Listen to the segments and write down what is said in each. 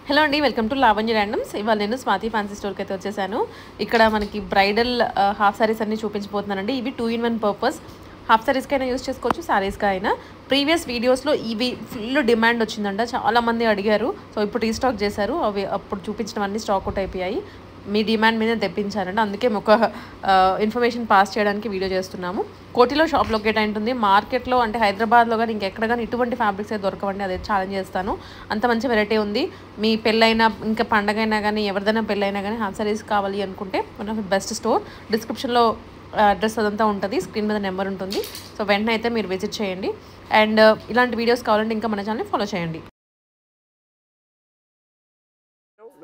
Hello అండి, welcome to Lavanya randoms. ఇవాళ నేను స్వాతి ఫ్యాన్సీ స్టోర్కి అయితే వచ్చేసాను. ఇక్కడ మనకి బ్రైడల్ హాఫ్ సారీస్ అన్ని చూపించబోతున్నానండి. ఇవి 2-in-1 పర్పస్. హాఫ్ సారీస్కి అయినా యూస్ చేసుకోవచ్చు, సారీస్కి అయినా. ప్రీవియస్ వీడియోస్లో ఇవి ఫుల్ డిమాండ్ వచ్చిందంట, చాలామంది అడిగారు. సో ఇప్పుడు రీస్టాక్ చేశారు. అవి అప్పుడు చూపించినవన్నీ స్టాక్ అవుట్ అయిపోయాయి. మీ డిమాండ్ మీద తెప్పించారంటే అందుకే ఒక ఇన్ఫర్మేషన్ పాస్ చేయడానికి వీడియో చేస్తున్నాము. కోటిలో షాప్ లొకేట్ అయి ఉంటుంది. మార్కెట్లో అంటే హైదరాబాద్లో కానీ ఇంకెక్కడ కానీ ఇటువంటి ఫ్యాబ్రిక్స్ అయితే దొరకవండి. అదే ఛాలెంజ్ చేస్తాను. అంత మంచి వెరైటీ ఉంది. మీ పెళ్ళైనా ఇంకా పండగ అయినా కానీ ఎవరిదైనా పెళ్ళైనా కానీ హాఫ్ సారీస్ కావాలి అనుకుంటే one of the best store. డిస్క్రిప్షన్లో అడ్రస్ అదంతా ఉంటుంది, స్క్రీన్ మీద నెంబర్ ఉంటుంది. సో వెంటనే అయితే మీరు విజిట్ చేయండి. అండ్ ఇలాంటి వీడియోస్ కావాలంటే ఇంకా మన ఛానల్ని ఫాలో చేయండి.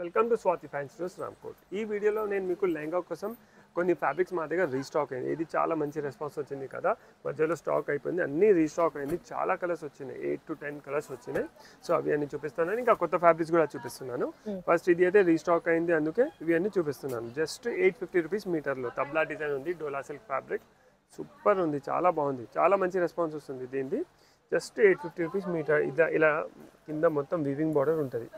Welcome to Swathi fancy stores Ramkot. ఈ వీడియోలో నేను మీకు లెహంగా కోసం కొన్ని ఫ్యాబ్రిక్స్ మా దగ్గర రీస్టాక్ అయింది. ఇది చాలా మంచి రెస్పాన్స్ వచ్చింది కదా, మధ్యలో స్టాక్ అయిపోయింది, అన్నీ రీస్టాక్ అయింది. చాలా కలర్స్ వచ్చినాయి, 8 to 10 కలర్స్ వచ్చినాయి. సో అవి అన్ని చూపిస్తున్నాను. ఇంకా కొత్త ఫ్యాబ్రిక్స్ కూడా చూపిస్తున్నాను. ఫస్ట్ ఇది అయితే రీస్టాక్ అయింది, అందుకే ఇవి అన్ని చూపిస్తున్నాను. జస్ట్ 850 రూపీస్ మీటర్లో తబ్లా డిజైన్ ఉంది, డోలా సిల్క్ ఫ్యాబ్రిక్. సూపర్ ఉంది, చాలా బాగుంది, చాలా మంచి రెస్పాన్స్ వస్తుంది దీనిది. Just 850 rupees metre. ఇలా కింద మొత్తం వీవింగ్ బార్డర్ ఉంటుంది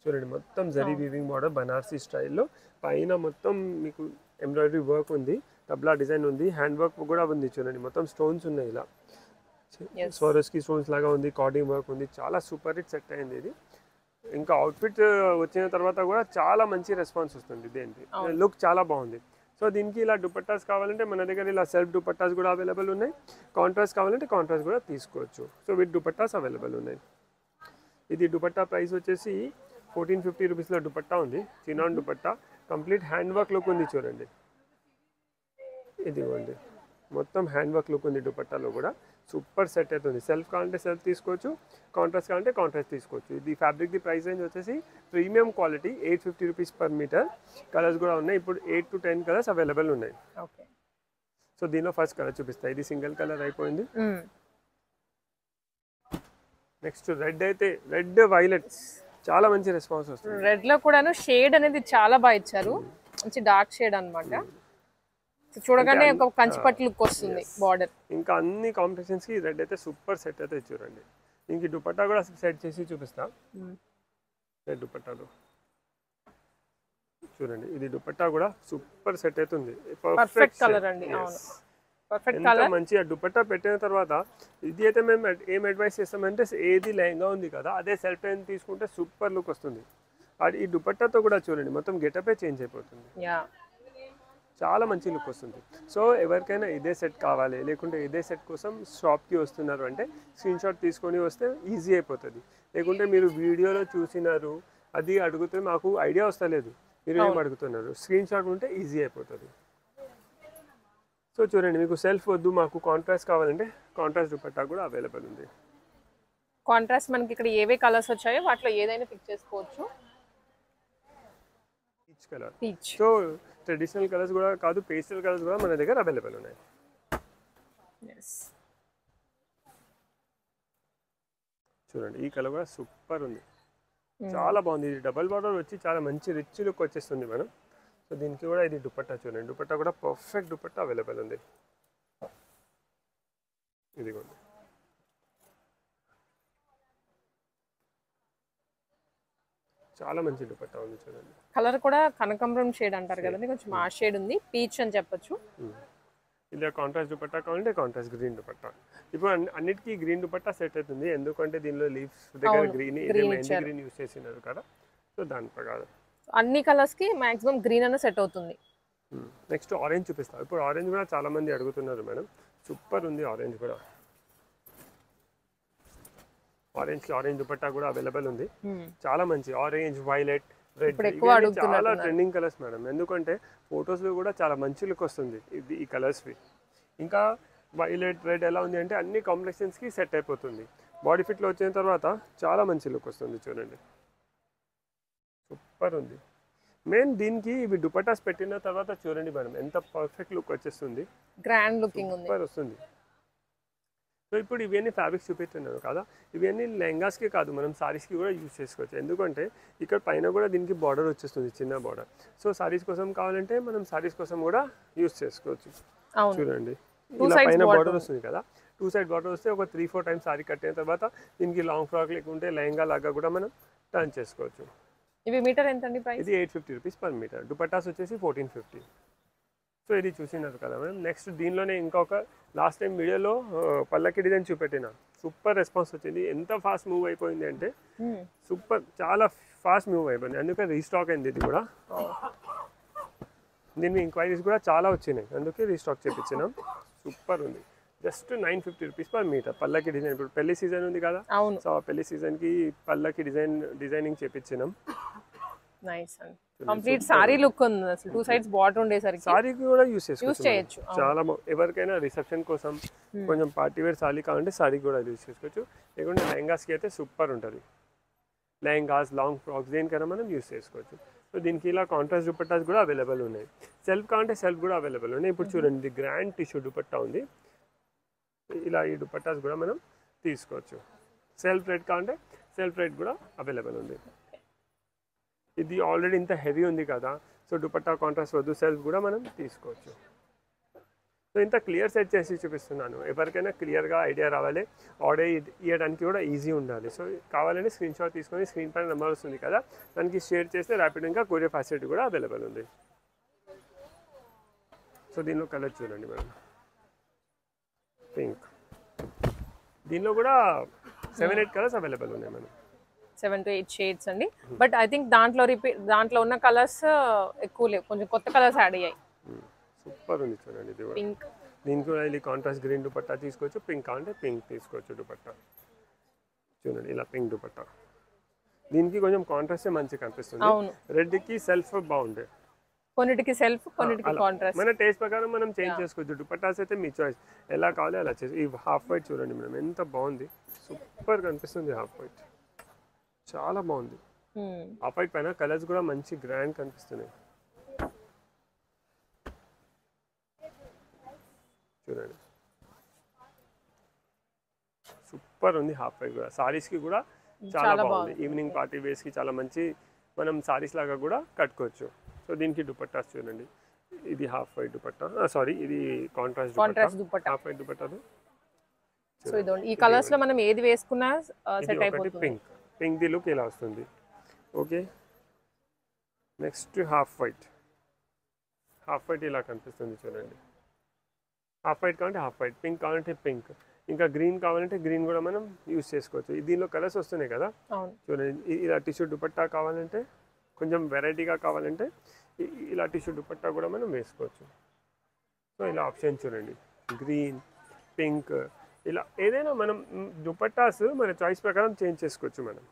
చూడండి, మొత్తం జరీ వీవింగ్ బార్డర్ బనారసీ స్టైల్లో. పైన మొత్తం మీకు ఎంబ్రాయిడరీ వర్క్ ఉంది, తబ్లా డిజైన్ ఉంది, హ్యాండ్ వర్క్ కూడా ఉంది చూడండి. మొత్తం స్టోన్స్ ఉన్నాయి, ఇలా స్వరోస్కి స్టోన్స్ లాగా ఉంది, కార్డింగ్ వర్క్ ఉంది. చాలా సూపర్ హిట్ సెట్ అయింది ఇది. ఇంకా అవుట్ఫిట్ వచ్చిన తర్వాత కూడా చాలా మంచి రెస్పాన్స్ వస్తుంది దేనికి, లుక్ చాలా బాగుంది. సో దీనికి ఇలా దుపట్టాస్ కావాలంటే మన దగ్గర ఇలా సెల్ఫ్ దుపట్టాస్ కూడా అవైలబుల్ ఉన్నాయి. కాంట్రాస్ట్ కావాలంటే కాంట్రాస్ట్ కూడా తీసుకోవచ్చు. సో విత్ దుపట్టాస్ అవైలబుల్ ఉన్నాయి. ఇది దుపట్టా ప్రైస్ వచ్చేసి 1450 రూపీస్లో దుపట్టా ఉంది. Chinon dupatta, complete hand work look ఉంది చూడండి. ఇదిగోండి, మొత్తం హ్యాండ్ వర్క్ లుక్ ఉంది దుపట్టాలో కూడా. సూపర్ సెట్ అవుతుంది. సెల్ఫ్ కావాలంటే సెల్ఫ్ తీసుకోవచ్చు, కాంట్రాస్ట్ కావాలంటే కాంట్రాస్ట్ తీసుకోవచ్చు. ఇది ఫ్యాబ్రిక్ ది ప్రైస్ రేంజ్ వచ్చేసి premium quality 850 rupees per metre. Colours కూడా ఉన్నాయి, ఇప్పుడు 8 to 10 కలర్స్ అవైలబుల్ ఉన్నాయి. సో దీనిలో ఫస్ట్ కలర్ చూపిస్తా. ఇది సింగిల్ కలర్ అయిపోయింది. నెక్స్ట్ రెడ్ అయితే రెడ్ వైలెట్, చాలా మంచి రెస్పాన్స్ వస్తుంది. రెడ్ లో కూడాను షేడ్ అనేది చాలా బాగా ఇచ్చారు, మంచి డార్క్ షేడ్ అన్నమాట. చూడగానే ఒక కంచిపట్టు లుక్ వస్తుంది బార్డర్. ఇంకా అన్ని కాంబినేషన్స్ కి రెడ్ అయితే సూపర్ సెట్ అయితే చూడండి. ఇంక దుపట్టా కూడా సెట్ చేసి చూపిస్తా. రెడ్ దుపట్టాలో చూడండి, ఇది దుపట్టా కూడా సూపర్ సెట్ అవుతుంది. పర్ఫెక్ట్ కలర్ అండి. అవును, పర్ఫెక్ట్ కలర్. మంచిగా దుపట్టా పెట్టిన తర్వాత ఇది అయితే మేము ఏం అడ్వైస్ చేస్తామంటే, ఏది లెహంగా ఉంది కదా అదే సెల్ఫ్ టైం తీసుకుంటే సూపర్ లుక్ వస్తుంది. అది ఈ దుపట్టాతో కూడా చూడండి, మొత్తం గెటపే చేంజ్ అయిపోతుంది, చాలా మంచి లుక్ వస్తుంది. సో ఎవరికైనా ఇదే సెట్ కావాలి, లేకుంటే ఇదే సెట్ కోసం షాప్కి వస్తున్నారు అంటే స్క్రీన్ షాట్ తీసుకొని వస్తే ఈజీ అయిపోతుంది. లేకుంటే మీరు వీడియోలో చూసినారు అది అడిగితే మాకు ఐడియా వస్తలేదు, మీరు ఏం అడుగుతున్నారు, స్క్రీన్ షాట్ ఉంటే ఈజీ అయిపోతుంది. సో చూడండి, మీకు సెల్ఫ్ వద్దు, మాకు కాంట్రాస్ట్ కావాలంటే కాంట్రాస్ట్ దుపట్టా కూడా అవైలబుల్ ఉంది. కాంట్రాస్ట్ మనకి ఇక్కడ ఏవే కలర్స్ వచ్చాయో వాటిలో ఏదైనా పిక్ చేసుకోవచ్చు. Peach colour, so traditional colours కూడా కాదు, పేస్టల్ కలర్స్ కూడా మన దగ్గర అవైలబుల్ ఉన్నాయి. చూడండి, ఈ కలర్ కూడా సూపర్ ఉంది, చాలా బాగుంది. ఇది డబల్ బార్డర్ వచ్చి చాలా మంచి రిచ్ లుక్ వచ్చేస్తుంది మేడం. సో దీనికి కూడా ఇది దుపట్టా చూడండి, దుపట్టా కూడా పర్ఫెక్ట్ దుపట్టా అవైలబుల్ ఉంది. ఇదిగోండి, చాలా మంచి దుపట్టా ఉంది చూడండి. కలర్ కూడా కనకాంబరం షేడ్ అంటారు కదండి, కొంచెం ఆ షేడ్ ఉంది, పీచ్ అని చెప్పొచ్చు. ఇలా కాంట్రాస్ట్ దుపట్టా కావాలంటే కాంట్రాస్ట్ గ్రీన్ దుపట్టా. ఇప్పుడు అన్నిటికీ గ్రీన్ దుపట్టా సెట్ అవుతుంది, ఎందుకంటే దీనిలో లీవ్స్ దగ్గర గ్రీన్ గ్రీన్ యూస్ చేసినారు కదా, సో దాని ప్రకారం అన్ని కలర్స్ కి మాక్సిమం గ్రీన్ అన్న సెట్ అవుతుంది. నెక్స్ట్ ఆరెంజ్ చూపిస్తాను. ఇప్పుడు ఆరెంజ్ కూడా చాలా మంది అడుగుతున్నారు మేడం, సూపర్ ఉంది ఆరెంజ్ కూడా. ఆరెంజ్ దుపట్టా కూడా అవైలబుల్ ఉంది, చాలా మంచి ఆరెంజ్, వైలెట్, రెడ్, చాలా ట్రెండింగ్ కలర్స్ మేడం. ఎందుకంటే ఫొటోస్ లో కూడా చాలా మంచి లుక్ వస్తుంది ఈ కలర్స్. ఇంకా వైలెట్, రెడ్ ఎలా ఉంది అంటే అన్ని కాంబినేషన్స్ కి సెట్ అయిపోతుంది. బాడీ ఫిట్ లో వచ్చిన తర్వాత చాలా మంచి లుక్ వస్తుంది చూడండి, సూపర్ ఉంది. మెయిన్ దీనికి ఇవి దుపట్టాస్ పెట్టిన తర్వాత చూడండి మేడం ఎంత పర్ఫెక్ట్ లుక్ వచ్చేస్తుంది, గ్రాండ్ లుకింగ్ సూపర్ వస్తుంది. సో ఇప్పుడు ఇవన్నీ ఫ్యాబ్రిక్స్ చూపెట్టున్నాను కదా, ఇవన్నీ లెహంగాస్కి కాదు, మనం సారీస్కి కూడా యూజ్ చేసుకోవచ్చు. ఎందుకంటే ఇక్కడ పైన కూడా దీనికి బార్డర్ వచ్చేస్తుంది, చిన్న బార్డర్. సో సారీస్ కోసం కావాలంటే మనం సారీస్ కోసం కూడా యూజ్ చేసుకోవచ్చు. చూడండి, ఇలా పైన బార్డర్ వస్తుంది కదా, 2 సైడ్ బార్డర్ వస్తే ఒక 3-4 టైమ్స్ సారీ కట్టిన తర్వాత దీనికి లాంగ్ ఫ్రాక్ లేకుంటే లెహంగా లాగా కూడా మనం టర్న్ చేసుకోవచ్చు. ఇవి మీటర్ ఎంత అండి ప్రైస్? ఇది 850 రూపీస్ పర్ మీటర్. దుపట్టాస్ వచ్చేసి 1450. సో ఇది చూసినారు కదా మేడం. నెక్స్ట్ దీనిలోనే ఇంకొక లాస్ట్ టైం వీడియోలో పల్లకి డిజైన్ చూపెట్టిన, సూపర్ రెస్పాన్స్ వచ్చింది. ఎంత ఫాస్ట్ మూవ్ అయిపోయింది అంటే సూపర్, చాలా ఫాస్ట్ మూవ్ అయిపోయింది. అందుకే రీస్టాక్ అయింది ఇది కూడా. దీని ఎంక్వైరీస్ కూడా చాలా వచ్చినాయి, అందుకే రీస్టాక్ చేయించినాం. సూపర్ ఉంది. Just 950 rupees per metre. పల్లకి డిజైన్, ఇప్పుడు పెళ్లి సీజన్ ఉంది కదా, అవును. సో ఆ పెళ్లి సీజన్కి పల్లకి డిజైనింగ్ చేయించినాం. నైస్ అండి. కంప్లీట్ సారీ లుక్ ఉంది అసలు. 2 సైడ్స్ బార్డర్ ఉండేసరికి సారీకి కూడా యూస్ చేయొచ్చు. చాలా ఎవరికైనా రిసెప్షన్ కోసం కొంచెం పార్టీ వేర్ సారీ కావాలంటే సారీకి కూడా యూస్ చేసుకోవచ్చు. లేకుంటే లెహంగాస్కి అయితే సూపర్ ఉంటుంది. లెహంగాస్, లాంగ్ ఫ్రాక్స్ దేనికైనా మనం యూస్ చేసుకోవచ్చు. సో దీనికి ఇలా కాంట్రాస్ట్ దుపట్టాస్ కూడా అవైలబుల్ ఉన్నాయి. సెల్ఫ్ కావాలంటే సెల్ఫ్ కూడా అవైలబుల్ ఉన్నాయి. ఇప్పుడు చూడండి గ్రాండ్ టిష్యూ దుపట్టా ఉంది. ఇలా ఈ దుపట్టాస్ కూడా మనం తీసుకోవచ్చు. సెల్ఫ్ రేట్ కావాలంటే సెల్ఫ్ రేట్ కూడా అవైలబుల్ ఉంది. ఇది ఆల్రెడీ ఇంత హెవీ ఉంది కదా, సో దుపట్టా కాంట్రాస్ట్ వద్దు, సెల్ఫ్ కూడా మనం తీసుకోవచ్చు. సో ఇంత క్లియర్ సెట్ చేసి చూపిస్తున్నాను. ఎవరికైనా క్లియర్గా ఐడియా రావాలి, ఆర్డర్ ఇవ్వడానికి కూడా ఈజీ ఉండాలి. సో కావాలంటే స్క్రీన్ షాట్ తీసుకొని స్క్రీన్ పైన నెంబర్ వస్తుంది కదా, దానికి షేర్ చేస్తే ర్యాపిడ్ ఇంకా కొరియర్ ఫెసిలిటీ కూడా అవైలబుల్ ఉంది. సో దీనిలో కలర్ చూడండి మేడం, పింక్. దీనిలో కూడా 7-8 కలర్స్ అవైలబుల్ ఉన్నాయి మేడం. 7 to 8 షేడ్స్ అండి. బట్ ఐ థింక్ దాంట్లో ఉన్న కలర్స్ ఎక్కువ లేవు, కొంచెం కొత్త కలర్స్ యాడ్ అయ్యాయి. సూపర్ ఉంది చూడండి. ఇది పింక్, దీనికి కూడా ఇలా కాంట్రాస్ట్ గ్రీన్ దుపట్టా తీసుకోవచ్చు. పింక్ అంటే పింక్ తీసుకోవచ్చు దుపట్టా. చూడండి ఇలా పింక్ దుపట్టా. దీనికి కొంచెం కాంట్రాస్ట్ మంచిగా కనిపిస్తుంది. రెడ్కి సెల్ఫ్ బాగుండే, కొన్నిటికి సెల్ఫ్, కొన్నిటికి కాంట్రాస్ట్. మన టేస్ట్ ప్రకారం మనం చేంజ్ చేసుకోవచ్చు. దుపట్టాస్ అయితే మీ చాయిస్, ఎలా కావాలి అలా చేసి. ఈ హాఫ్ వైట్ చూడండి మేడం, ఎంత బాగుంది, సూపర్ కనిపిస్తుంది. హాఫ్ వైట్ చాలా బాగుంది. హాఫ్ వైట్ పైన కలర్స్ కూడా మంచి గ్రాండ్ కనిపిస్తున్నాయి. చూడండి సూపర్ ఉంది. హాఫ్ వైట్ కూడా సారీస్కి కూడా చాలా బాగుంది. ఈవినింగ్ పార్టీ వేస్కి చాలా మంచి, మనం సారీస్ లాగా కూడా కట్టుకోవచ్చు. సో దీనికి దుపట్టాస్ చూడండి. ఇది హాఫ్ వైట్ దుపట్టా, సారీ ఇది కాంట్రాస్ట్ దుపట్టా. హాఫ్ వైట్ దుపట్టాదు. సో ఇదండి, ఈ కలర్స్ లో మనం ఏది వేసుకున్నా సెట్ అయిపోతుంది. పింక్ ది లుక్ ఇలా వస్తుంది. Okay, next half white. Half white ఇలా కనిపిస్తుంది చూడండి. హాఫ్ వైట్ కావాలంటే హాఫ్ వైట్, పింక్ కావాలంటే పింక్, ఇంకా గ్రీన్ కావాలంటే గ్రీన్ కూడా మనం యూస్ చేసుకోవచ్చు. దీనిలో కలర్స్ వస్తున్నాయి కదా చూడండి. ఇలా టిష్యూ దుపట్టా కావాలంటే, కొంచెం వెరైటీగా కావాలంటే ఇలా టిష్యూ దుపట్టా కూడా మనం వేసుకోవచ్చు. సో ఇలా ఆప్షన్ చూడండి, గ్రీన్, పింక్, ఇలా ఏదైనా మనం దుపట్టాస్ మన చాయిస్ ప్రకారం చేంజ్ చేసుకోవచ్చు. మనం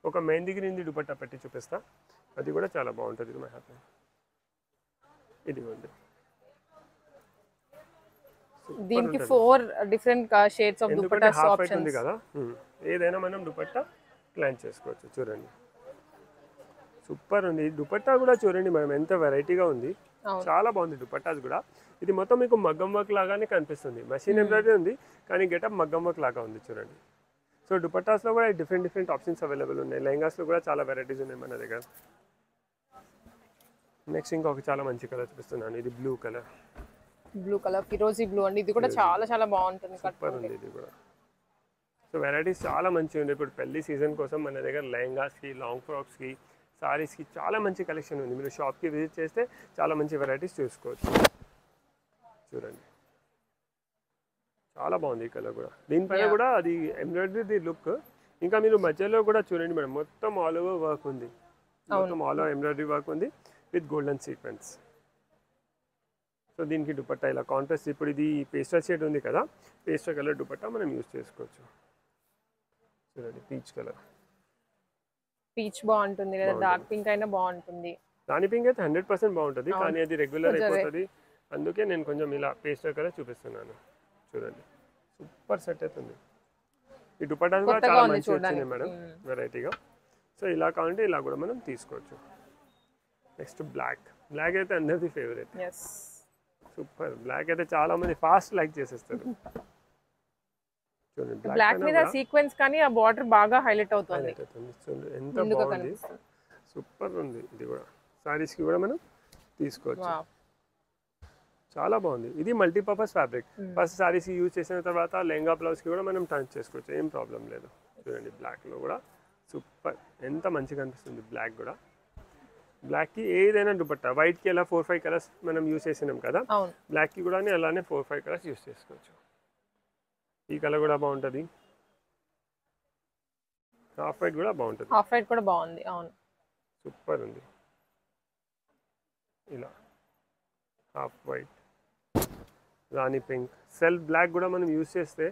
ఒక మెహందీ గ్రీన్ది దుపట్టా పెట్టి చూపిస్తా, అది కూడా చాలా బాగుంటుంది. మై హ్యాపీ ఇదిగోండి. దీనికి 4 different shades of dupattas options ఉంది కదా, ఏదైనా మనం దుపట్టా ప్లాన్ చేసుకోవచ్చు. చూడండి సూపర్ ఉంది. దుపట్టా కూడా చూడండి మనం ఎంత వెరైటీగా ఉంది, చాలా బాగుంది దుపట్టాస్ కూడా. ఇది మొత్తం మీకు మగ్గం వర్క్ లాగానే కనిపిస్తుంది. మషిన్ ఎంబ్రాయిడరీ ఉంది కానీ గెటప్ మగ్గం వర్క్ లాగా ఉంది చూడండి. సో దుపట్టాస్లో కూడా డిఫరెంట్ ఆప్షన్స్ అవైలబుల్ ఉన్నాయి. లెహంగాస్లో కూడా చాలా వెరైటీస్ ఉన్నాయి మన దగ్గర. నెక్స్ట్ ఇంకొక చాలా మంచి కలర్ చూపిస్తున్నాను. ఇది బ్లూ కలర్, ఫిరోజీ బ్లూ అండి. ఇది కూడా చాలా బాగుంటుంది. సూపర్ ఉంది ఇది కూడా. సో వెరైటీస్ చాలా మంచిగా ఉంది. ఇప్పుడు పెళ్లి సీజన్ కోసం మన దగ్గర లెహంగాస్కి, లాంగ్ ఫ్రాక్స్కి, సారీస్కి చాలా మంచి కలెక్షన్ ఉంది. మీరు షాప్కి విజిట్ చేస్తే చాలా మంచి వెరైటీస్ చూసుకోవచ్చు. చూడండి చాలా బాగుంది ఈ కలర్ కూడా. దీనిపైన కూడా అది ఎంబ్రాయిడరీ లుక్. ఇంకా మీరు మధ్యలో కూడా చూడండి మేడం, మొత్తం ఆల్ ఓవర్ వర్క్ ఉంది. మొత్తం ఆల్ ఓవర్ ఎంబ్రాయిడరీ వర్క్ ఉంది విత్ గోల్డెన్ సీక్వెన్స్. సో దీనికి దుపట్టా ఇలా కాంట్రాస్ట్. ఇప్పుడు ఇది పేస్టల్ షేడ్ ఉంది కదా, పేస్టల్ కలర్ దుపట్టా మనం యూజ్ చేసుకోవచ్చు. చూడండి పీచ్ కలర్, పీచ్ బాగుంటుంది లేదా డార్క్ పింక్ అయినా బాగుంటుంది. రాణి పింక్ అయితే 100% బాగుంటుంది, కానీ అది రెగ్యులర్ అయిపోతుంది. అందుకే నేను కొంచెం ఇలా పేస్టల్ కలర్ చూపిస్తున్నాను. చూడండి సూపర్ సెట్ అవుతుంది. ఈ దుపట్టాస్ కూడా చాలా మంచిగా వచ్చింది మేడం, వెరైటీగా. సో ఇలా కావాలంటే ఇలా కూడా మనం తీసుకోవచ్చు. Next black. బ్లాక్ అయితే అందరిది ఫేవరెట్. సూపర్. బ్లాక్ అయితే చాలా మంది ఫాస్ట్ లైక్ చేసేస్తారు. చూడండి బ్లాక్ మీద సీక్వెన్స్ కానీ ఆ బార్డర్ బాగా హైలైట్ అవుతుంది. ఎంత బాగుంది, సూపర్ ఉంది. ఇది కూడా సారీస్ కి కూడా మనం తీసుకోవచ్చు. చాలా బాగుంది. ఇది multipurpose fabric. First saris use చేసిన తర్వాత లెహంగా బ్లౌజ్ కి కూడా మనం టర్న్ చేసుకోవచ్చు, ఏం ప్రాబ్లం లేదు. చూడండి బ్లాక్ లో కూడా సూపర్, ఎంత మంచిగా అనిపిస్తుంది బ్లాక్ కూడా. బ్లాక్కి ఏదైనా దుపట్టా, వైట్కి ఎలా 4-5 కలర్స్ మనం యూస్ చేసినాం కదా, అవును. బ్లాక్కి కూడా అలానే 4-5 కలర్స్ యూస్ చేసుకోవచ్చు. ఈ కలర్ కూడా బాగుంటుంది, హాఫ్ వైట్ కూడా బాగుంటుంది. హాఫ్ వైట్ కూడా బాగుంది. అవును, సూపర్ ఉంది. ఇలా హాఫ్ వైట్, రాణి పింక్, సెల్ఫ్ బ్లాక్ కూడా మనం యూస్ చేస్తే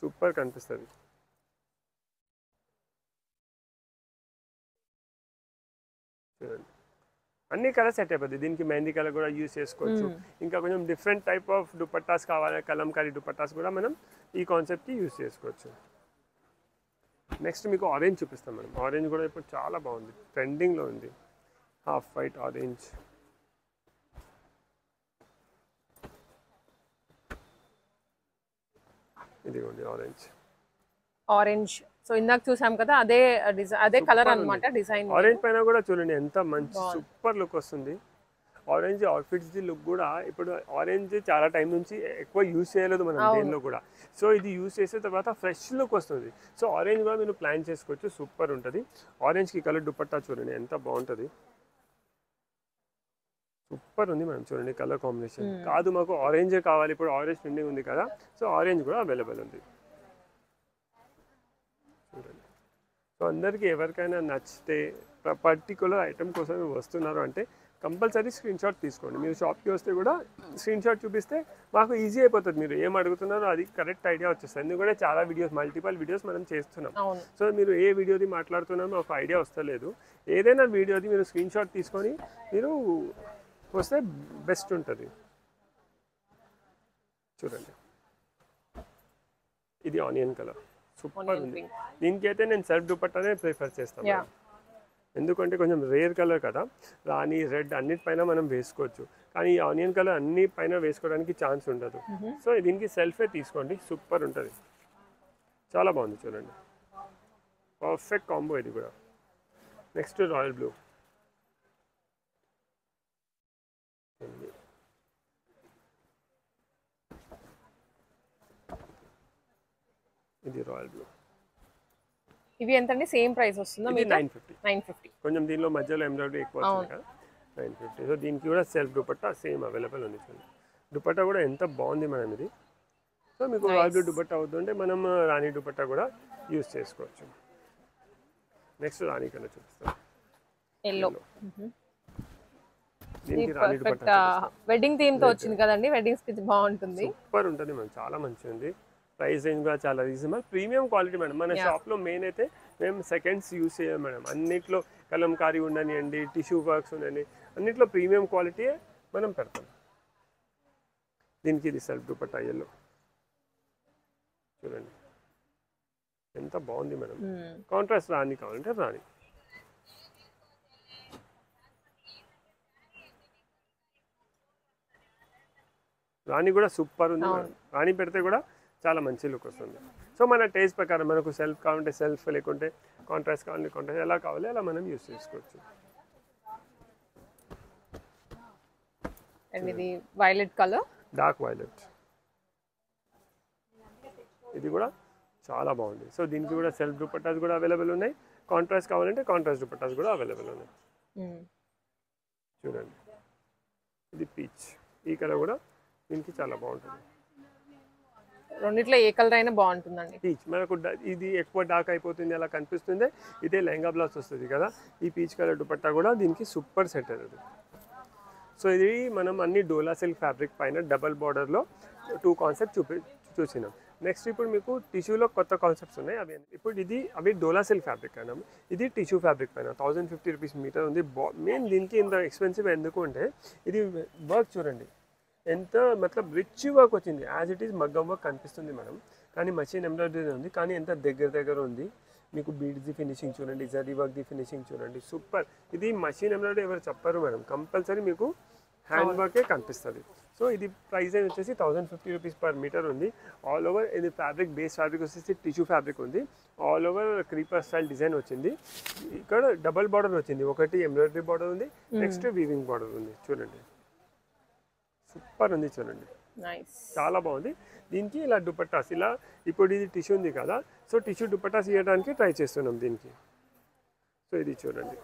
సూపర్ కనిపిస్తుంది. చూడండి అన్ని కలర్ సెట్ అయిపోద్ది. దీనికి మెహందీ కలర్ కూడా యూస్ చేసుకోవచ్చు. ఇంకా కొంచెం డిఫరెంట్ టైప్ ఆఫ్ దుపట్టాస్ కావాలి, కలంకారీ దుపట్టాస్ కూడా మనం ఈ కాన్సెప్ట్కి యూస్ చేసుకోవచ్చు. నెక్స్ట్ మీకు ఆరెంజ్ చూపిస్తాం మనం. ఆరెంజ్ కూడా ఇప్పుడు చాలా బాగుంది, ట్రెండింగ్లో ఉంది. హాఫ్ వైట్ ఆరెంజ్, ఇదిగోండి ఆరెంజ్. ఆరెంజ్ సో ఇందాక చూసాం కదా, అదే అదే కలర్ అన్నమాట. డిజైన్ ఆరెంజ్ పైన కూడా చూడండి ఎంత మంచి సూపర్ లుక్ వస్తుంది. ఆరెంజ్ అవుట్ఫిట్స్ ది లుక్ కూడా, ఇప్పుడు ఆరెంజ్ చాలా టైం నుంచి ఎక్కువ యూస్ చేయలేదు మనం దేనిలో కూడా. సో ఇది యూస్ చేసిన తర్వాత ఫ్రెష్ లుక్ వస్తుంది. సో ఆరెంజ్ కూడా మీరు ప్లాన్ చేసుకోవచ్చు, సూపర్ ఉంటుంది. ఆరెంజ్కి కలర్ దుపట్టా చూడండి ఎంత బాగుంటుంది, సూపర్ ఉంది మనం. చూడండి కలర్ కాంబినేషన్. కాదు మాకు ఆరెంజే కావాలి, ఇప్పుడు ఆరెంజ్ ట్రెండింగ్ ఉంది కదా, సో ఆరెంజ్ కూడా అవైలబుల్ ఉంది. చూడండి. సో అందరికీ ఎవరికైనా నచ్చితే పర్టికులర్ ఐటమ్ కోసం వస్తున్నారు అంటే కంపల్సరీ స్క్రీన్ షాట్ తీసుకోండి. మీరు షాప్కి వస్తే కూడా స్క్రీన్ షాట్ చూపిస్తే మాకు ఈజీ అయిపోతుంది. మీరు ఏం అడుగుతున్నారో అది కరెక్ట్ ఐడియా వచ్చేస్తుంది. ఎందుకంటే చాలా వీడియోస్, మల్టిపల్ వీడియోస్ మనం చేస్తున్నాం. సో మీరు ఏ వీడియోది మాట్లాడుతున్నారో ఒక ఐడియా వస్తలేదు. ఏదైనా వీడియోది మీరు స్క్రీన్ షాట్ తీసుకొని మీరు వస్తే బెస్ట్ ఉంటుంది. చూడండి ఇది ఆనియన్ కలర్, సూపర్ ఉంది. దీనికి అయితే నేను సెల్ఫ్ దుపట్టానే ప్రిఫర్ చేస్తాను, ఎందుకంటే కొంచెం రేర్ కలర్ కదా. రాణి, రెడ్ అన్నిటిపైన మనం వేసుకోవచ్చు, కానీ ఈ ఆనియన్ కలర్ అన్ని పైన వేసుకోవడానికి ఛాన్స్ ఉండదు. సో దీనికి సెల్ఫే తీసుకోండి, సూపర్ ఉంటుంది, చాలా బాగుంది. చూడండి పర్ఫెక్ట్ కాంబో ఇది కూడా. Next royal blue. ఇది రాయల్ బ్లూ. ఇవి ఎంతండి? సేమ్ ప్రైస్ వస్తుందా? 950. కొంచెం దీనిలో మధ్యలో ఎంబ్రాయిడరీ ఎక్కువ వస్తుంది కదా, 950. సో దీనికి కూడా సెల్ఫ్ దుపట్టా సేమ్ అవైలబుల్ ఉంది. చూడండి దుపట్టా కూడా ఎంత బాగుంది మనం ఇది. సో మీకు రాయల్ బ్లూ దుపట్టా అవుతుంటే మనం రాణి దుపట్టా కూడా యూస్ చేసుకోవచ్చు. నెక్స్ట్ రాణి కలర్ చూపిస్తాం, ఎల్లో. దీనికి రాణి దుపట్టా వెడ్డింగ్ థీమ్ తో వచ్చింది కదండి, వెడ్డింగ్స్ కి బాగుంటుంది, సూపర్ ఉంటుంది మేడం, చాలా మంచిగా ఉంది. ప్రైస్ రేంజ్ కూడా చాలా రీజనబుల్, ప్రీమియం క్వాలిటీ మేడం. మన షాప్లో మెయిన్ అయితే మేము సెకండ్స్ యూస్ చేయం మేడం. అన్నిట్లో కలంకారీ ఉండనివ్వండి, టిష్యూ వర్క్స్ ఉండని, అన్నిట్లో ప్రీమియం క్వాలిటీ మనం పెడతాం. దీనికి ఇది సెల్ఫ్ దుపట్టా ఎల్లో, చూడండి ఎంత బాగుంది మేడం. కాంట్రాస్ట్ రాణి కావాలంటే రాణి. రాణి కూడా సూపర్ ఉంది మేడం. రాణి పెడితే కూడా చాలా మంచి లుక్ వస్తుంది. సో మన టేస్ట్ ప్రకారం మనకు సెల్ఫ్ కావాలంటే సెల్ఫ్, లేకుంటే కాంట్రాస్ట్ కావాలంటే కాంట్రాస్ట్, ఎలా కావాలి అలా మనం యూస్ చేసుకోవచ్చు. అండ్ ఇది వైలెట్ కలర్, డార్క్ వైలెట్, ఇది కూడా చాలా బాగుంది. సో దీనికి కూడా సెల్ఫ్ దుపట్టాస్ కూడా అవైలబుల్ ఉన్నాయి, కాంట్రాస్ట్ కావాలంటే కాంట్రాస్ట్ దుపట్టాస్ కూడా అవైలబుల్ ఉన్నాయి. చూడండి ఇది పీచ్, ఈ కలర్ కూడా దీనికి చాలా బాగుంటుంది. రెండిట్లో ఏ కలర్ అయినా బాగుంటుందండి. పీచ్ మనకు ఇది ఎక్కువ డార్క్ అయిపోతుంది అలా కనిపిస్తుంది, ఇదే లెహంగా బ్లౌజ్ వస్తుంది కదా, ఈ పీచ్ కలర్ దుపట్టా కూడా దీనికి సూపర్ సెట్ అవుతుంది. సో ఇది మనం అన్ని డోలా సిల్క్ ఫ్యాబ్రిక్ పైన డబల్ బార్డర్లో 2 కాన్సెప్ట్ చూసినాం. నెక్స్ట్ ఇప్పుడు మీకు టిష్యూలో కొత్త కాన్సెప్ట్స్ ఉన్నాయి. అవి డోలా సిల్క్ ఫ్యాబ్రిక్ అయినా, ఇది టిష్యూ ఫ్యాబ్రిక్ పైన 1050 రూపీస్ మీటర్ ఉంది. మెయిన్ దీనికి ఇంత ఎక్స్పెన్సివ్ ఎందుకు అంటే ఇది వర్క్ చూడండి ఎంత మతలబ్ రిచ్ వర్క్ వచ్చింది. యాజ్ ఇట్ ఈస్ మగ్గం వర్క్ కనిపిస్తుంది మనం, కానీ మషిన్ ఎంబ్రాయిడరీ ఉంది, కానీ ఎంత దగ్గర ఉంది. మీకు బీడ్స్ది ఫినిషింగ్ చూడండి, జరీ వర్క్ది ఫినిషింగ్ చూడండి, సూపర్. ఇది మషిన్ ఎంబ్రాయిడరీ ఎవరు చెప్పరు మేడం, కంపల్సరీ మీకు హ్యాండ్ వర్కే కనిపిస్తుంది. సో ఇది ప్రైస్ వచ్చేసి 1050 రూపీస్ పర్ మీటర్ ఉంది. ఆల్ ఓవర్ ఇది ఫ్యాబ్రిక్, బేస్ ఫ్యాబ్రిక్ వచ్చేసి టిష్యూ ఫ్యాబ్రిక్ ఉంది. All over creeper style design వచ్చింది. ఇక్కడ డబల్ బార్డర్ వచ్చింది, ఒకటి ఎంబ్రాయిడరీ బార్డర్ ఉంది, నెక్స్ట్ వీవింగ్ బార్డర్ ఉంది. చూడండి సూపర్ ఉంది, చూడండి చాలా బాగుంది. దీనికి ఇలా దుపట్టాస్, ఇలా ఇప్పుడు ఇది టిష్యూ ఉంది కదా, సో టిష్యూ దుపట్టాస్ ఇవ్వడానికి ట్రై చేస్తున్నాం దీనికి. సో ఇది చూడండి,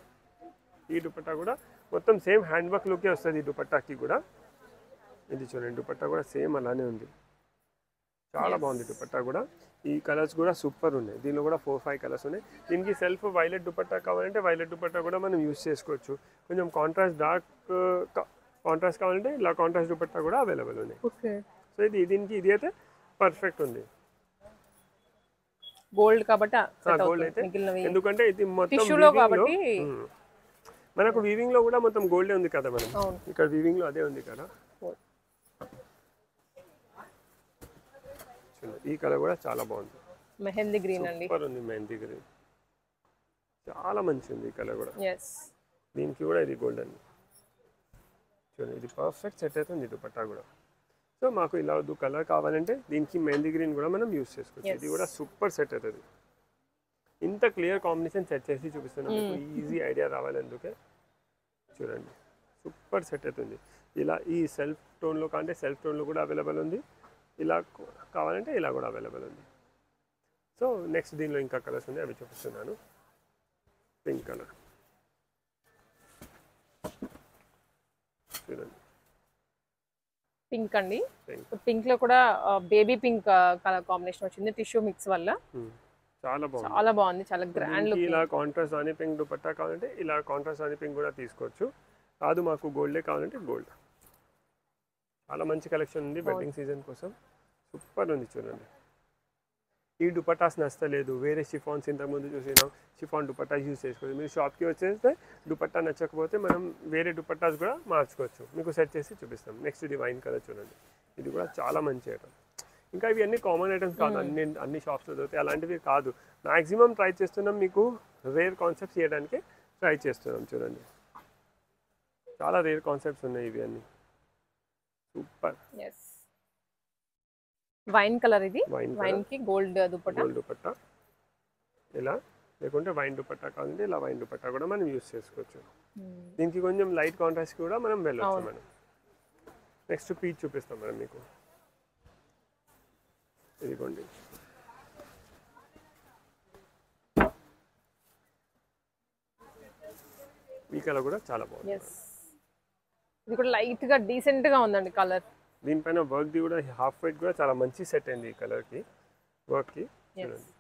ఈ దుపట్టా కూడా మొత్తం సేమ్ హ్యాండ్ వర్క్ లుకే వస్తుంది ఈ దుపట్టాకి కూడా. ఇది చూడండి దుపట్టా కూడా సేమ్ అలానే ఉంది, చాలా బాగుంది దుపట్టా కూడా. ఈ కలర్స్ కూడా సూపర్ ఉన్నాయి, దీనిలో కూడా 4-5 కలర్స్ ఉన్నాయి. దీనికి సెల్ఫ్ వైలెట్ దుపట్టా కావాలంటే వైలెట్ దుపట్టా కూడా మనం యూస్ చేసుకోవచ్చు. కొంచెం కాంట్రాస్ట్ డార్క్ కాంట్రాస్ట్ కావాలంటే ఇలా కాంట్రాస్ట్ దుపట్టా కూడా అవైలబుల్ ఉన్నాయి. సో దీనికి ఇది అయితే పర్ఫెక్ట్ ఉంది. గోల్డ్ కాబట్టి గోల్డ్ అయితే ఎందుకంటే ఇది మొత్తం కాబట్టి మనకు వీవింగ్ లో కూడా మొత్తం గోల్డే ఉంది కదా మనం, ఇక్కడ వీవింగ్ లో అదే ఉంది కదా. ఈ కలర్ కూడా చాలా బాగుంది, మెహందీ గ్రీన్ అండి, సూపర్ ఉంది. మెహందీ గ్రీన్ చాలా మంచి ఉంది ఈ కలర్ కూడా. దీనికి కూడా ఇది గోల్డ్ అండి చూడండి, ఇది పర్ఫెక్ట్ సెట్ అవుతుంది దుపట్టా కూడా. సో మాకు ఇలా కలర్ కావాలంటే దీనికి మెహందీ గ్రీన్ కూడా మనం యూస్ చేసుకోవచ్చు. ఇది కూడా సూపర్ సెట్ అవుతుంది. ఇంత క్లియర్ కాంబినేషన్ సెట్ చేసి చూపిస్తున్నాం మీకు, ఈజీ ఐడియా రావాలి అందుకే. చూడండి సూపర్ సెట్ అవుతుంది. ఇలా ఈ సెల్ఫ్ టోన్లో కావాలంటే సెల్ఫ్ టోన్లో కూడా అవైలబుల్ ఉంది, ఇలా కావాలంటే ఇలా కూడా అవైలబుల్ ఉంది. సో నెక్స్ట్ దీనిలో ఇంకా కలర్స్ ఉన్నాయి, అవి చూపిస్తున్నాను. పింక్ కలర్ చూడండి, పింక్ అండి. పింక్ లో కూడా బేబీ పింక్ కలర్ కాంబినేషన్ వచ్చింది టిష్యూ మిక్స్ వల్ల. చాలా బాగుంది, చాలా బాగుంది, చాలా గ్రాండ్ లుక్. ఇలా కాంట్రాస్ట్ రాణి పింక్ దుపట్టా కావాలంటే ఇలా కాంట్రాస్ట్ రాణి పింక్ కూడా తీసుకోవచ్చు. కాదు మాకు గోల్డే కావాలంటే గోల్డ్. చాలా మంచి కలెక్షన్ ఉంది వెడ్డింగ్ సీజన్ కోసం, సూపర్ ఉంది చూడండి. ఈ దుపట్టాస్ నచ్చలేదు, వేరే షిఫాన్స్ ఇంతకుముందు చూసినాం షిఫాన్ దుపట్టా యూజ్ చేసుకోవచ్చు. మీరు షాప్కి వచ్చేస్తే దుపట్టా నచ్చకపోతే మనం వేరే దుపట్టాస్ కూడా మార్చుకోవచ్చు, మీకు సెట్ చేసి చూపిస్తాం. నెక్స్ట్ ఇది వైన్ కలర్ చూడండి, ఇది కూడా చాలా మంచి ఐటమ్. ఇంకా ఇవి అన్ని కామన్ ఐటమ్స్ కాదు, అన్ని షాప్స్లో దొరుకుతాయి అలాంటివి కాదు. మ్యాక్సిమం ట్రై చేస్తున్నాం మీకు రేర్ కాన్సెప్ట్స్ చేయడానికి ట్రై చేస్తున్నాం. చూడండి చాలా రేర్ కాన్సెప్ట్స్ ఉన్నాయి ఇవి అన్ని, సూపర్. వైన్ కలర్, ఇది వైన్ కి గోల్డ్ దుపట్టా ఇలా, లేకుంటే వైన్ దుపట్టా కావాలంటే ఇలా వైన్ దుపట్టా కూడా మనం యూస్ చేసుకోవచ్చు. దీనికి కొంచెం లైట్ కాంట్రాస్ట్ కూడా మనం వెళ్ళొచ్చు మనం. నెక్స్ట్ పీచ్ చూపిస్తాం మనం మీకు, ఇదిగోండి ఈ కలర్ కూడా చాలా బాగుంది. ఇది కూడా లైట్ గా డీసెంట్ గా ఉందండి కలర్. దీనిపైన వర్క్ ది కూడా హాఫ్ వైట్ కూడా చాలా మంచి సెట్ అయింది ఈ కలర్ కి, వర్క్ కి చూడండి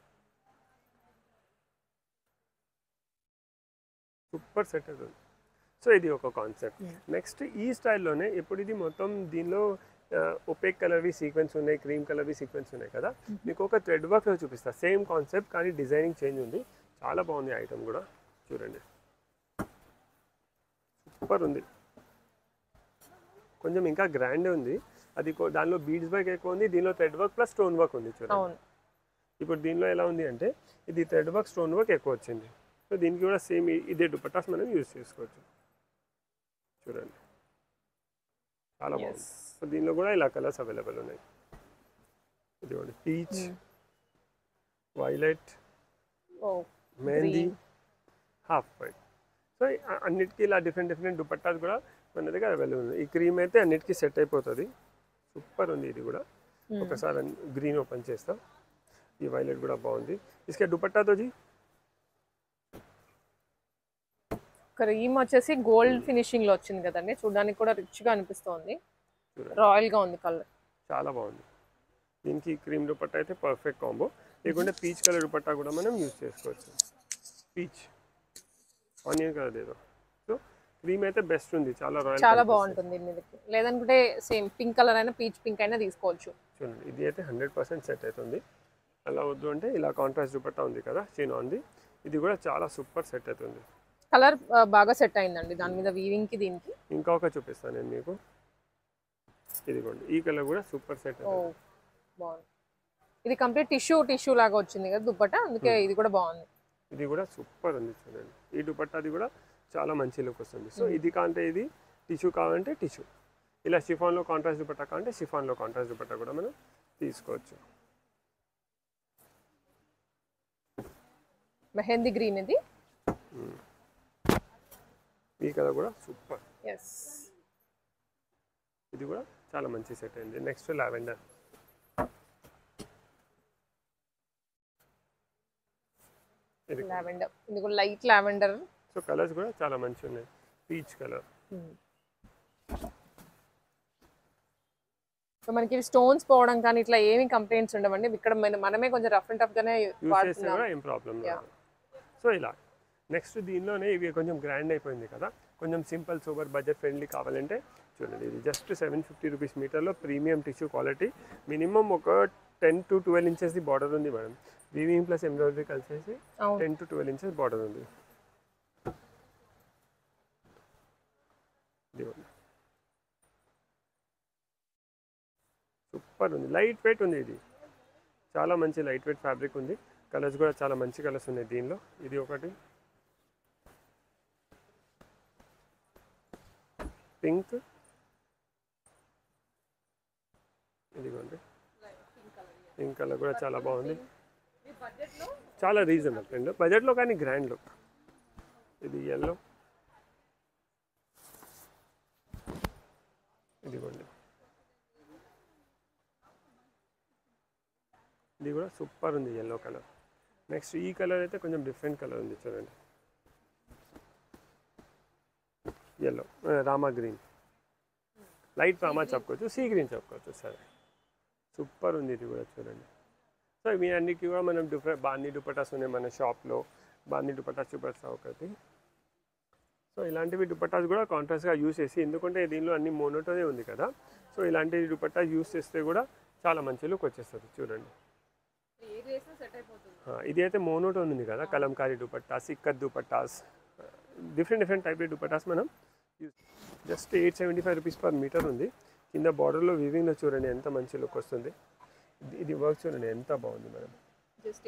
సూపర్ సెట్ అవుతుంది. సో ఇది ఒక కాన్సెప్ట్. నెక్స్ట్ ఈ స్టైల్లోనే ఇప్పుడు ఇది మొత్తం దీనిలో ఒపేక్ కలర్వి సీక్వెన్స్ ఉన్నాయి, క్రీమ్ కలర్వి సీక్వెన్స్ ఉన్నాయి కదా, మీకు ఒక థ్రెడ్ వర్క్లో చూపిస్తా. సేమ్ కాన్సెప్ట్ కానీ డిజైనింగ్ చేంజ్ ఉంది, చాలా బాగుంది ఐటమ్ కూడా చూడండి, సూపర్ ఉంది. కొంచెం ఇంకా గ్రాండ్ ఉంది, అది దానిలో బీడ్స్ వర్క్ ఎక్కువ ఉంది, దీనిలో thread work plus stone work ఉంది చూడండి. ఇప్పుడు దీనిలో ఎలా ఉంది అంటే ఇది థ్రెడ్ వర్క్ స్టోన్ వర్క్ ఎక్కువ వచ్చింది. సో దీనికి కూడా సేమ్ ఇదే దుపట్టాస్ మనం యూజ్ చేసుకోవచ్చు చూడండి, చాలా బాగుంది. సో దీనిలో కూడా ఇలా కలర్స్ అవైలబుల్ ఉన్నాయి, ఇదిగోండి peach, violet, mehndi, half white. So అన్నిటికీ ఇలా డిఫరెంట్ దుపట్టాస్ కూడా మన దగ్గర అవైలబుల్ ఉంది. ఈ క్రీమ్ అయితే అన్నిటికీ సెట్ అయిపోతుంది, సూపర్ ఉంది. ఇది కూడా ఒకసారి గ్రీన్ ఓపెన్ చేస్తాం, ఈ వైలెట్ కూడా బాగుంది. ఇసుకే దుపట్టాతో జీ క్రీమ్ వచ్చేసి గోల్డ్ ఫినిషింగ్ లో వచ్చింది కదండి, చూడడానికి కూడా రిచ్ గా అనిపిస్తుంది, రాయల్ గా ఉంది కలర్, చాలా బాగుంది. దీనికి క్రీమ్ దుపట్టా అయితే పర్ఫెక్ట్ కాంబో. లేకుంటే పీచ్ కలర్ దుపట్టా కూడా మనం యూజ్ చేసుకోవచ్చు, పీచ్ ఆనియన్ కలర్ ఏదో. సో క్రీమ్ అయితే బెస్ట్ ఉంది, చాలా రాయల్, చాలా బాగుంటుంది. లేదంటే సేమ్ పింక్ కలర్ అయినా పీచ్ పింక్ అయినా తీసుకోవచ్చు. చూడండి ఇది అయితే 100% సెట్ అవుతుంది. అలా వద్దు అంటే ఇలా కాంట్రాస్ట్ దుపట్టా ఉంది కదా చినాన్ది, ఇది కూడా చాలా సూపర్ సెట్ అవుతుంది. కలర్ బాగా సెట్ అయిందండి దాని మీద వీవింగ్ కి. దీనికి ఇంకా ఒక చూపిస్తాను నేను మీకు, ఇదిగోండి ఈ కలర్ కూడా సూపర్ సెట్ అవుతుంది, బాగుంది. ఇది కంప్లీట్ టిష్యూ లాగా వచ్చింది కదా దుపట్టా, అందుకే ఇది కూడా బాగుంది. ఇది కూడా సూపర్ ఉంది చూడండి, ఈ దుపట్టాది కూడా చాలా మంచి లుక్ వస్తుంది. సో ఇది కాంటే ఇది, టిష్యూ కావాలంటే టిష్యూ, ఇలా షిఫాన్లో కాంట్రాస్ట్ దుపట్టా కావాలంటే షిఫాన్లో కాంట్రాస్ట్ దుపట్టా కూడా మనం తీసుకోవచ్చు. మెహందీ గ్రీన్ ఇది, ఈ కలర్ కూడా సూపర్, ఇది కూడా చాలా మంచి సెట్ అయింది. నెక్స్ట్ లావెండర్, లావెండర్ ఇది కూడా లైట్ లావెండర్ సో కలర్స్ కూడా చాలా మంచిగా ఉన్నాయి. Peach colour. సో మనకి స్టోన్స్ పోవడం కానీ ఇట్లా ఏమి కంప్లైంట్స్ ఉండవండి. ఇక్కడ మనమే కొంచెం రఫ్ అండ్ టఫ్ గానే యూస్ చేస్తే కూడా ఏం ప్రాబ్లం లేదు. సో ఇలా నెక్స్ట్ దీనిలోనే ఇవి కొంచెం గ్రాండ్ అయిపోయింది కదా, కొంచెం సింపుల్ సూపర్ బడ్జెట్ ఫ్రెండ్లీ కావాలంటే చూడండి, ఇది జస్ట్ 750 రూపీస్ మీటర్లో ప్రీమియం టిష్యూ క్వాలిటీ. మినిమం ఒక 10 to 12 ఇంచెస్ ది బార్డర్ ఉంది మేడం. వీవింగ్ ప్లస్ ఎంబ్రాయిడరీ కలిసేసి 10 to 12 ఇంచెస్ బార్డర్ ఉంది. సూపర్ ఉంది, లైట్ వెయిట్ ఉంది. ఇది చాలా మంచి లైట్ వెయిట్ ఫ్యాబ్రిక్ ఉంది. కలర్స్ కూడా చాలా మంచి కలర్స్ ఉన్నాయి దీనిలో. ఇది ఒకటి పింక్, ఇదిగోండి పింక్ కలర్ కూడా చాలా బాగుంది, చాలా రీజనబుల్ ఫ్రెండ్ బడ్జెట్లో కానీ గ్రాండ్ లుక్. ఇది ఎల్లో, ఇదిగోండి ఇది కూడా సూపర్ ఉంది ఎల్లో కలర్. నెక్స్ట్ ఈ కలర్ అయితే కొంచెం డిఫరెంట్ కలర్ ఉంది చూడండి, yellow Rama green, light Rama చెప్పుకోవచ్చు, సీ గ్రీన్ చెప్పుకోవచ్చు. సరే సూపర్ ఉంది ఇది కూడా చూడండి. సో ఇవి అన్నిటికీ కూడా మనం డిఫరెంట్ బాందీ దుపట్టాస్ ఉన్నాయి మన షాప్లో. బాందీ దుపట్టాస్ చూపిస్తా ఒకటి. సో ఇలాంటివి దుపట్టాస్ కూడా కాంట్రాస్ట్గా యూస్ చేసి, ఎందుకంటే దీనిలో అన్ని మోనోటోనే ఉంది కదా, సో ఇలాంటి దుపట్టా యూస్ చేస్తే కూడా చాలా మంచి లుక్ వచ్చేస్తుంది చూడండి. ఇది అయితే మోనోటోన్ ఉంది కదా, కలంకారీ దుపట్టాస్, ఇక్కత్ దుపట్టాస్, డిఫరెంట్ టైప్ దుపట్టాస్ మనం జస్ట్ 875 రూపీస్ పర్ మీటర్ ఉంది. కింద బార్డర్లో వీవింగ్లో చూడండి ఎంత మంచి లుక్ వస్తుంది. ఇది వర్క్ చూడండి ఎంత బాగుంది మేడం. జస్ట్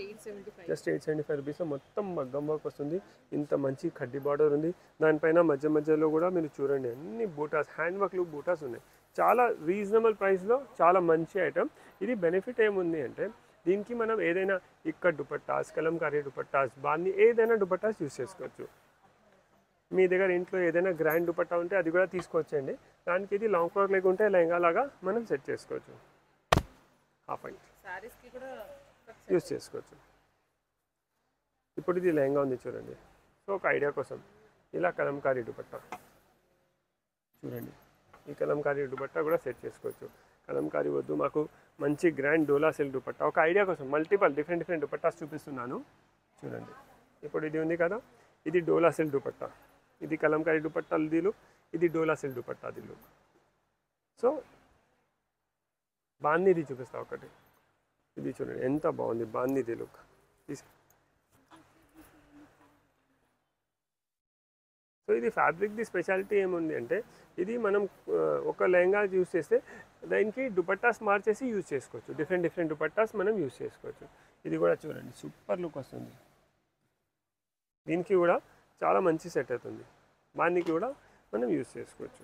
875 రూపీస్లో మొత్తం మగ్గం వర్క్ వస్తుంది. ఇంత మంచి కడ్డీ బార్డర్ ఉంది. దానిపైన మధ్యలో కూడా మీరు చూడండి అన్ని బూటాస్, హ్యాండ్ వర్క్లు బూటాస్ ఉన్నాయి. చాలా రీజనబుల్ ప్రైస్లో చాలా మంచి ఐటమ్. ఇది బెనిఫిట్ ఏముంది అంటే దీనికి మనం ఏదైనా ఇక్కత్ దుపట్టాస్, కలంకారీ దుపట్టాస్, బాందీ ఏదైనా దుపట్టాస్ యూస్ చేసుకోవచ్చు. మీ దగ్గర ఇంట్లో ఏదైనా గ్రాండ్ దుపట్టా ఉంటే అది కూడా తీసుకోవచ్చండి. దానికి ఇది లాంగ్ ఫ్రాక్ లేకుంటే లెహంగా లాగా మనం సెట్ చేసుకోవచ్చు. హాఫ్ ఇంచ్ యూస్ చేసుకోవచ్చు. ఇప్పుడు ఇది లెహంగా ఉంది చూడండి. సో ఒక ఐడియా కోసం ఇలా కలంకారీ దుపట్టా చూడండి, ఈ కలంకారీ దుపట్టా కూడా సెట్ చేసుకోవచ్చు. కలంకారీ వద్దు మాకు మంచి గ్రాండ్ డోలా సిల్క్ దుపట్టా, ఒక ఐడియా కోసం మల్టిపల్ డిఫరెంట్ దుపట్టాస్ చూపిస్తున్నాను చూడండి. ఇప్పుడు ఇది ఉంది కదా, ఇది డోలా సిల్క్ దుపట్టా, ఇది కలంకారీ దుపట్టాలు ది లుక్, ఇది dola silk dupatta the look. So బాందీది చూపిస్తా ఒకటి, ఇది చూడండి ఎంత బాగుంది బాందీది లుక్. సో ఇది ఫ్యాబ్రిక్ది స్పెషాలిటీ ఏముంది అంటే ఇది మనం ఒక లెహంగా యూస్ చేస్తే దానికి దుపట్టాస్ మార్చేసి యూజ్ చేసుకోవచ్చు. డిఫరెంట్ దుపట్టాస్ మనం యూజ్ చేసుకోవచ్చు. ఇది కూడా చూడండి సూపర్ లుక్ వస్తుంది. దీనికి కూడా చాలా మంచి సెట్ అవుతుంది. బాందీకి కూడా మనం యూజ్ చేసుకోవచ్చు.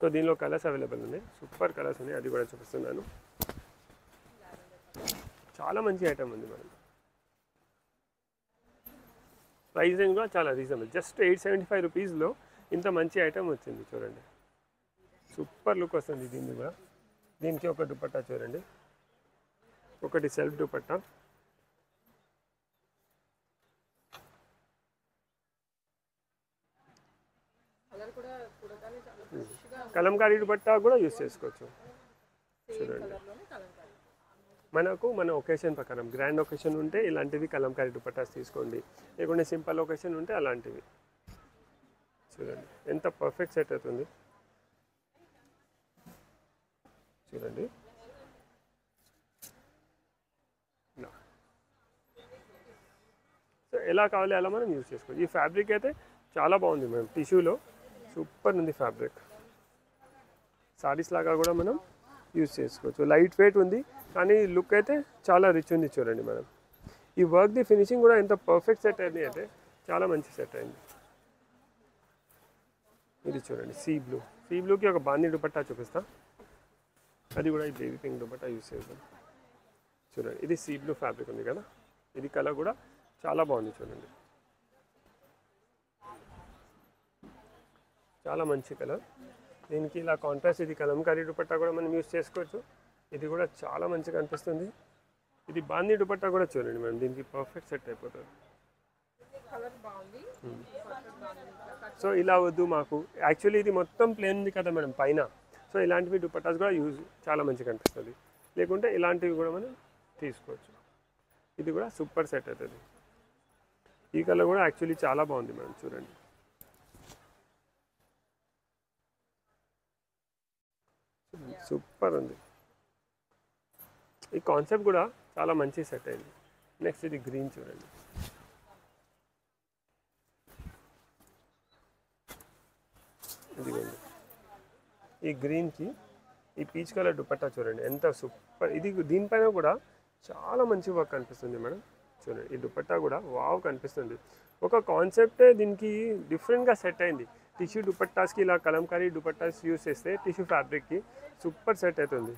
సో దీనిలో కలర్స్ అవైలబుల్ ఉన్నాయి, సూపర్ కలర్స్ ఉన్నాయి, అది కూడా చూపిస్తున్నాను. చాలా మంచి ఐటమ్ ఉంది మనం. ప్రైస్ రేంజ్ కూడా చాలా రీజనబుల్, జస్ట్ 875 రూపీస్లో ఇంత మంచి ఐటమ్ వచ్చింది చూడండి. సూపర్ లుక్ వస్తుంది దీన్ని కూడా. దీనికి ఒక దుపట్టా చూడండి, ఒకటి సెల్ఫ్ దుపట్టా, కలంకారీ దుపట్టా కూడా యూస్ చేసుకోవచ్చు చూడండి. మనకు మన ఒకేషన్ ప్రకారం గ్రాండ్ ఒకేషన్ ఉంటే ఇలాంటివి కలంకారీ దుపట్టాస్ తీసుకోండి, లేకుంటే సింపుల్ ఒకేషన్ ఉంటే అలాంటివి చూడండి. ఎంత పర్ఫెక్ట్ సెట్ అవుతుంది చూడండి. సో ఎలా కావాలి అలా మనం యూజ్ చేసుకోవచ్చు. ఈ ఫ్యాబ్రిక్ అయితే చాలా బాగుంది మేడం, టిష్యూలో సూపర్ ఉంది ఫ్యాబ్రిక్. సారీస్ లాగా కూడా మనం యూజ్ చేసుకోవచ్చు. లైట్ వెయిట్ ఉంది కానీ లుక్ అయితే చాలా రిచ్ ఉంది చూడండి మేడం. ఈ వర్క్ది ఫినిషింగ్ కూడా ఎంత పర్ఫెక్ట్ సెట్ అయింది అంటే చాలా మంచి సెట్ అయింది. ఇది చూడండి సీ బ్లూకి ఒక బాందీ దుపట్టా చూపిస్తా, అది కూడా ఈ బేబీ పింక్ దుపట్టా యూజ్ చేద్దాం చూడండి. ఇది సీ బ్లూ ఫ్యాబ్రిక్ ఉంది కదా, ఇది కలర్ కూడా చాలా బాగుంది చూడండి, చాలా మంచి కలర్. దీనికి ఇలా కాంట్రాస్ట్ ఇది కలంకారీ దుపట్టా కూడా మనం యూజ్ చేసుకోవచ్చు. ఇది కూడా చాలా మంచిగా అనిపిస్తుంది. ఇది బాందీ దుపట్టా కూడా చూడండి మేడం, దీనికి పర్ఫెక్ట్ సెట్ అయిపోతుంది. కలర్ బాగుంది. సో ఇలా వద్దు మాకు, యాక్చువల్లీ ఇది మొత్తం ప్లేన్ ఉంది కదా మేడం పైన, సో ఇలాంటివి దుపట్టాస్ కూడా యూజ్ చాలా మంచిగా కనిపిస్తుంది. లేకుంటే ఇలాంటివి కూడా మనం తీసుకోవచ్చు. ఇది కూడా సూపర్ సెట్ అవుతుంది. ఈ కలర్ కూడా యాక్చువల్లీ చాలా బాగుంది మేడం, చూడండి. సూపర్ ఉంది. ఈ కాన్సెప్ట్ కూడా చాలా మంచి సెట్ అయింది. నెక్స్ట్ ఇది గ్రీన్ చూడండి. ఇదిగోండి, ఈ గ్రీన్కి ఈ పీచ్ కలర్ దుపట్టా చూడండి ఎంత సూపర్. ఇది దీనిపైన కూడా చాలా మంచి వర్క్ కనిపిస్తుంది మేడం, చూడండి. ఈ దుపట్టా కూడా వావ్ కనిపిస్తుంది. ఒక కాన్సెప్టే దీనికి డిఫరెంట్గా సెట్ అయింది. టిష్యూ దుపట్టాస్కి ఇలా కలంకారీ దుపట్టాస్ యూస్ చేస్తే టిష్యూ ఫ్యాబ్రిక్కి సూపర్ సెట్ అవుతుంది,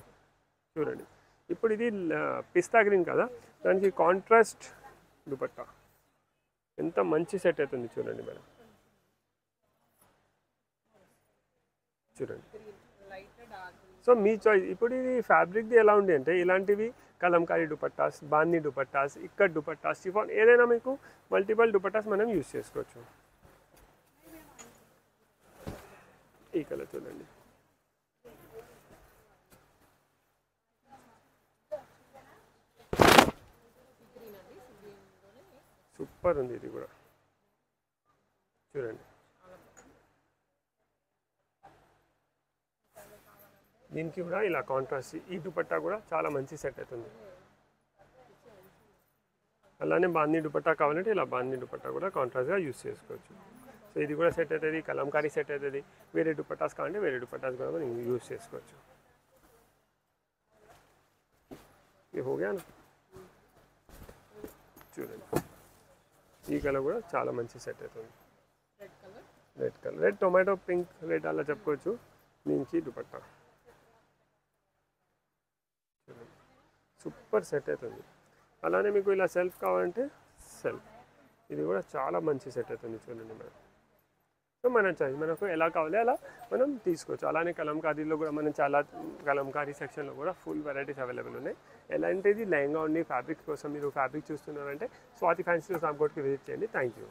చూడండి. ఇప్పుడు ఇది పిస్తా గ్రీన్ కదా, దానికి కాంట్రాస్ట్ దుపట్టా ఎంత మంచి సెట్ అవుతుంది చూడండి మేడం, చూడండి. సో మీ చాయిస్. ఇప్పుడు ఇది ఫ్యాబ్రిక్ది ఎలా ఉంది అంటే ఇలాంటివి కలంకారీ దుపట్టాస్, బాందీ దుపట్టాస్, ఇక్కత్ దుపట్టాస్, షిఫాన్, ఏదైనా మీకు మల్టిపల్ దుపట్టాస్ మనం యూస్ చేసుకోవచ్చు. ఈ కలర్ చూడండి, సూపర్ ఉంది. ఇది కూడా చూడండి. దీనికి కూడా ఇలా కాంట్రాస్ట్, ఈ దుపట్టా కూడా చాలా మంచి సెట్ అవుతుంది. అలానే బాందీ దుపట్టా కావాలంటే ఇలా బాందీ దుపట్టా కూడా కాంట్రాస్ట్గా యూస్ చేసుకోవచ్చు. సో ఇది కూడా సెట్ అవుతుంది, కలంకారీ సెట్ అవుతుంది. వేరే దుపట్టాస్ కావాలంటే వేరే దుపట్టాస్ కూడా మనం యూస్ చేసుకోవచ్చు. ఇది హోగా చూడండి. ఈ కలర్ కూడా చాలా మంచి సెట్ అవుతుంది. Red colour, red tomato pink red అలా చెప్పుకోవచ్చు. దీనికి దుపట్టా సూపర్ సెట్ అవుతుంది. అలానే మీకు ఇలా సెల్ఫ్ కావాలంటే సెల్ఫ్, ఇది కూడా చాలా మంచి సెట్ అవుతుంది చూడండి మేడం. సో మన చాయిస్, మనకు ఎలా కావాలి అలా మనం తీసుకోవచ్చు. అలానే కలంకారీలో కూడా మనం చాలా కలంకారీ సెక్షన్లో కూడా ఫుల్ వెరైటీస్ అవైలబుల్ ఉన్నాయి. ఎలాంటిది లెహంగా ఉండి ఫ్యాబ్రిక్ కోసం మీరు ఫ్యాబ్రిక్ చూస్తున్నారంటే స్వాతి ఫ్యాన్సీ రామ్కోట్కి విజిట్ చేయండి. Thank you.